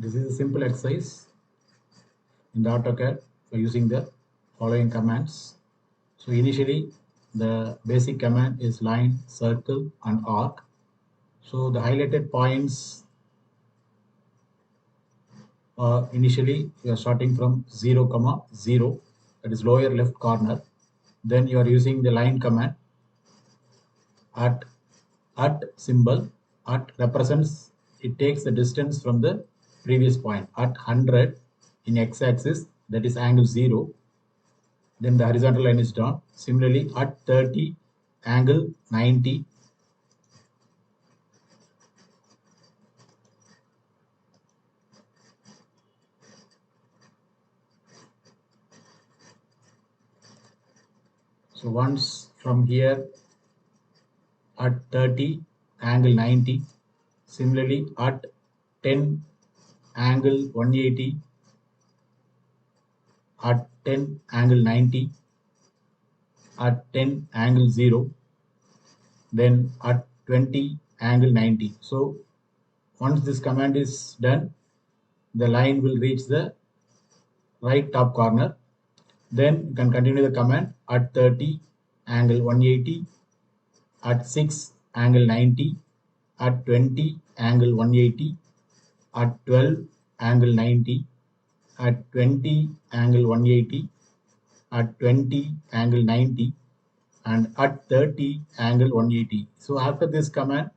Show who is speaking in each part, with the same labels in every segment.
Speaker 1: This is a simple exercise in the Autocad for using the following commands. So initially the basic command is line, circle and arc. So the highlighted points are initially you are starting from 0, 0, that is lower left corner. Then you are using the line command at symbol. At represents, it takes the distance from the previous point. At 100 in x-axis, that is angle 0, then the horizontal line is drawn. Similarly at 30 angle 90. So once from here at 30 angle 90. Similarly at 10 angle 180, at 10 angle 90, at 10 angle 0, then at 20 angle 90. So once this command is done, the line will reach the right top corner. Then you can continue the command at 30 angle 180, at 6 angle 90, at 20 angle 180, at 12 angle 90, at 20 angle 180, at 20 angle 90, and at 30 angle 180. So after this command,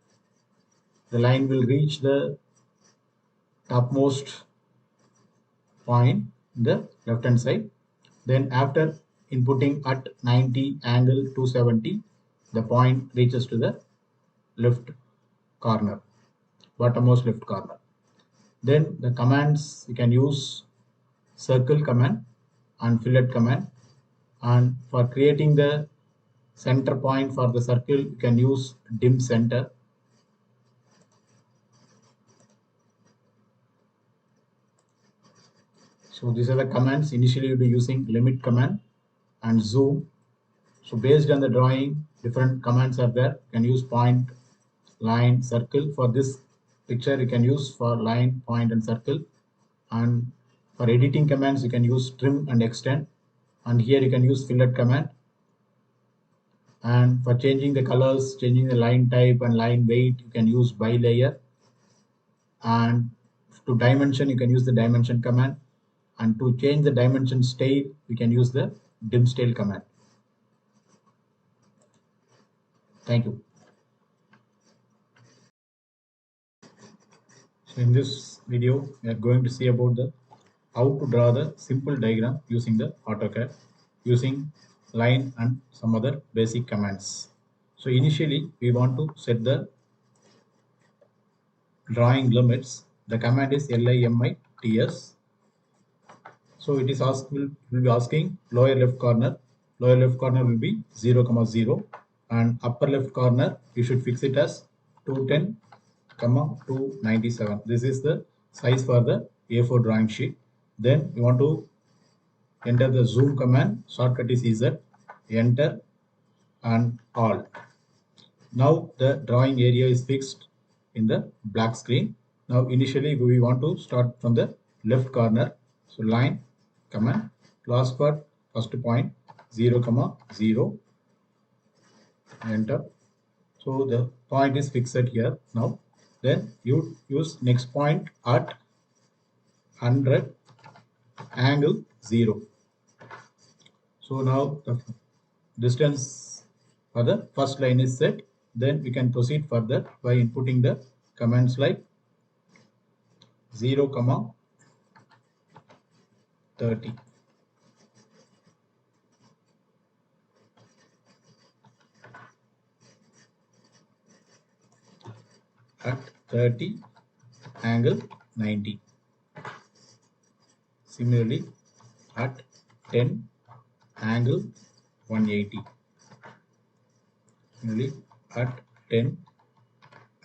Speaker 1: the line will reach the topmost point in the left hand side. Then after inputting at 90 angle 270, the point reaches to the left corner, bottommost left corner. Then the commands you can use circle command and fillet command, and for creating the center point for the circle you can use Dimcenter. So these are the commands. Initially you'll be using limit command and zoom. So based on the drawing, different commands are there. You can use point, line, circle. For this picture you can use for line, point and circle. And for editing commands you can use trim and extend. And here you can use fillet command. And for changing the colors, changing the line type and line weight, you can use Bylayer. And to dimension, you can use the dimension command. And to change the dimension style, you can use the Dimstyle command. Thank you. So in this video, we are going to see about the how to draw the simple diagram using the Autocad, using line and some other basic commands. So initially, we want to set the drawing limits. The command is limits. So it is will be asking lower left corner. Lower left corner will be 0, 0, and upper left corner you should fix it as 210, 297. This is the size for the A4 drawing sheet. Then you want to enter the zoom command. Shortcut is Z. Enter and Alt. Now the drawing area is fixed in the black screen. Now initially we want to start from the left corner. So line command, last for first point 0, 0, enter. So the point is fixed here now. Then you use next point at 100 angle 0. So now the distance for the first line is set. Then we can proceed further by inputting the commands like 0, 30. At 30 angle 90. Similarly at 10 angle 180. Similarly at 10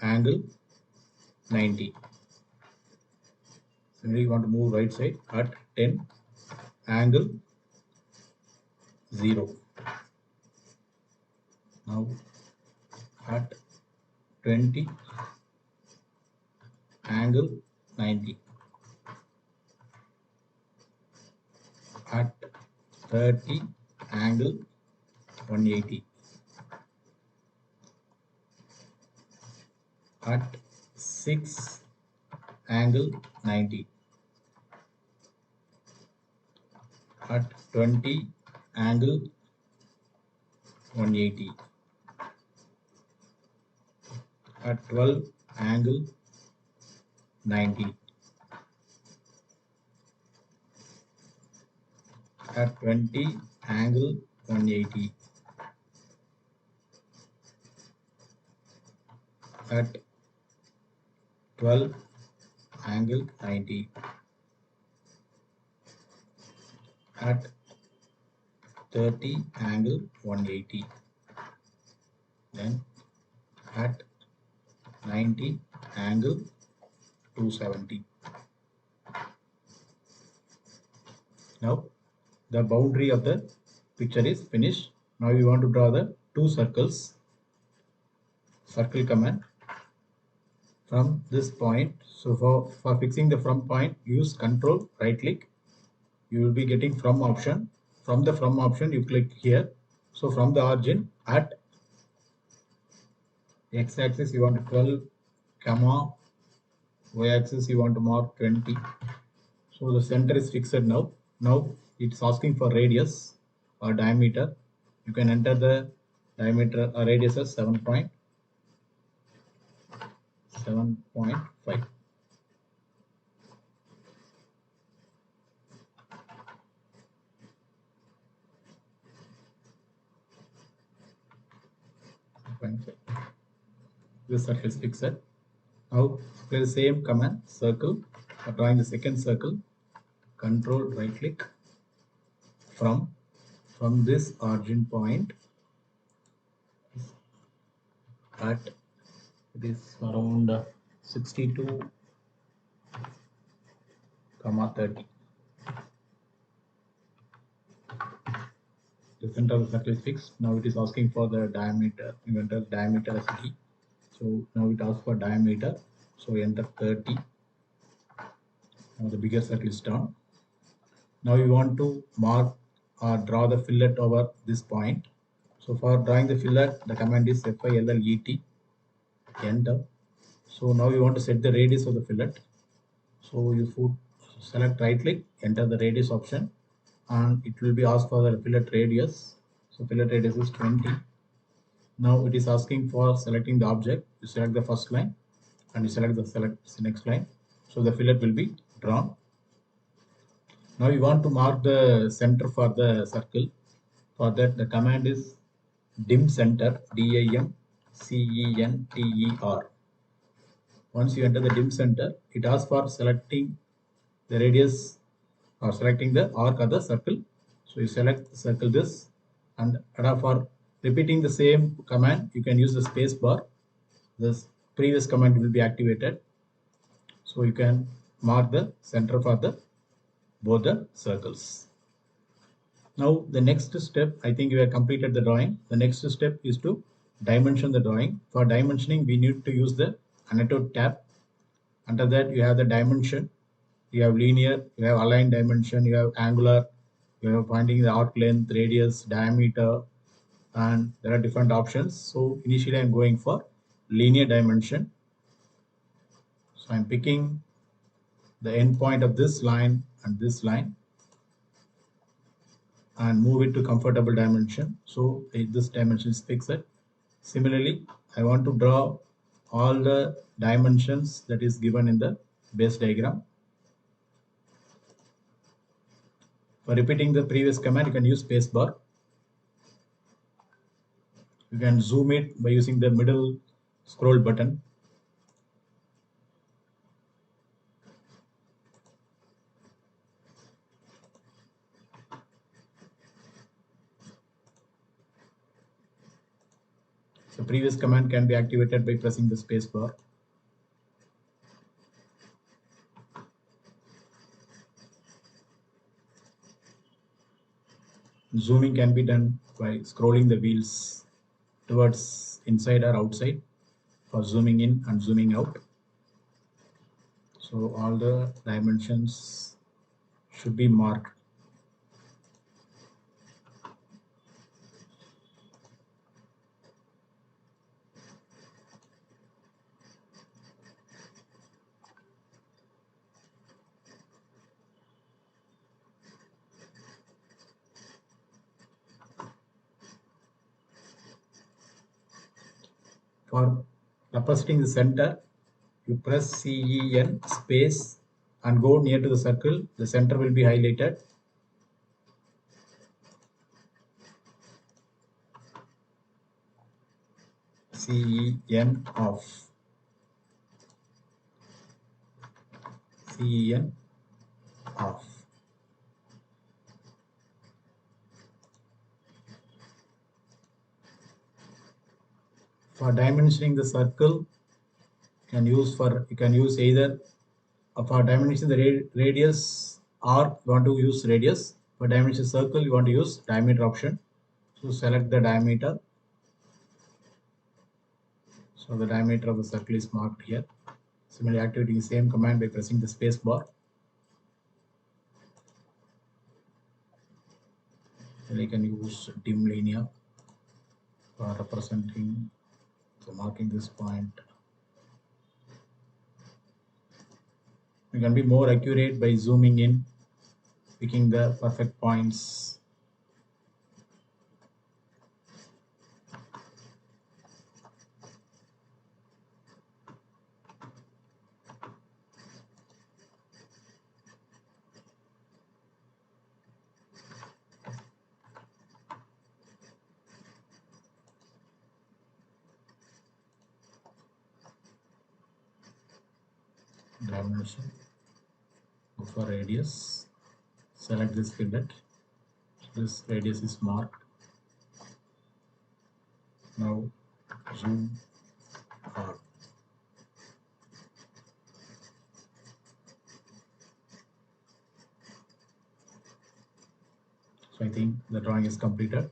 Speaker 1: angle 90. Similarly you want to move right side at 10 angle 0. Now at 20 angle 90. at 30 angle 180, at 6 angle 90, at 20 angle 180, at 12 angle 90, at 20 angle 180, at 12 angle 90, at 30 angle 180, then at 90 angle 270. Now the boundary of the picture is finished. Now you want to draw the two circles. Circle command from this point. So for fixing the from point, use control right click. You will be getting from option. From the from option you click here. So from the origin at x axis you want 12 comma, y axis you want to mark 20. So the center is fixed now. Now it's asking for radius or diameter. You can enter the diameter or radius as 7.5. This circle is fixed. Now apply the same command circle for drawing the second circle. Control right click from this origin point at this around 62 comma 30. The center of the circle is fixed. Now it is asking for the diameter. You enter diameter as D. So now it asks for diameter. So enter 30. Now the bigger circle is done. Now you want to mark or draw the fillet over this point. So for drawing the fillet, the command is FILLET, enter. So now you want to set the radius of the fillet. So you select right click, enter the radius option, and it will be asked for the fillet radius. So fillet radius is 20. Now it is asking for selecting the object. You select the first line and you select the next line. So the fillet will be drawn. Now you want to mark the center for the circle. For that the command is Dimcenter, Dimcenter. Once you enter the Dimcenter, it asks for selecting the radius or selecting the arc of the circle. So you select the circle this, and for repeating the same command you can use the space bar. This previous command will be activated. So you can mark the center for both the circles. Now the next step, I think you have completed the drawing. The next step is to dimension the drawing. For dimensioning we need to use the annotate tab. Under that you have the dimension, you have linear, you have aligned dimension, you have angular, you have finding the arc length, radius, diameter, and there are different options. So initially I am going for linear dimension. So I am picking the end point of this line and this line and move it to comfortable dimension. So this dimension is fixed. Similarly, I want to draw all the dimensions that is given in the base diagram. For repeating the previous command, you can use space bar. You can zoom it by using the middle scroll button. The previous command can be activated by pressing the space bar. Zooming can be done by scrolling the wheels towards inside or outside for zooming in and zooming out. So all the dimensions should be marked. For representing the center, you press CEN space and go near to the circle. The center will be highlighted. CEN off. CEN off. For dimensioning the circle, you can use either for dimensioning the radius, or you want to use radius. For dimension circle, you want to use diameter option. So select the diameter. So the diameter of the circle is marked here. Similarly, activating the same command by pressing the space bar. Then you can use dim linear for representing, so marking this point. You can be more accurate by zooming in, picking the perfect points. Dimension, go for radius, select this fillet. This radius is marked. Now zoom out. So I think the drawing is completed.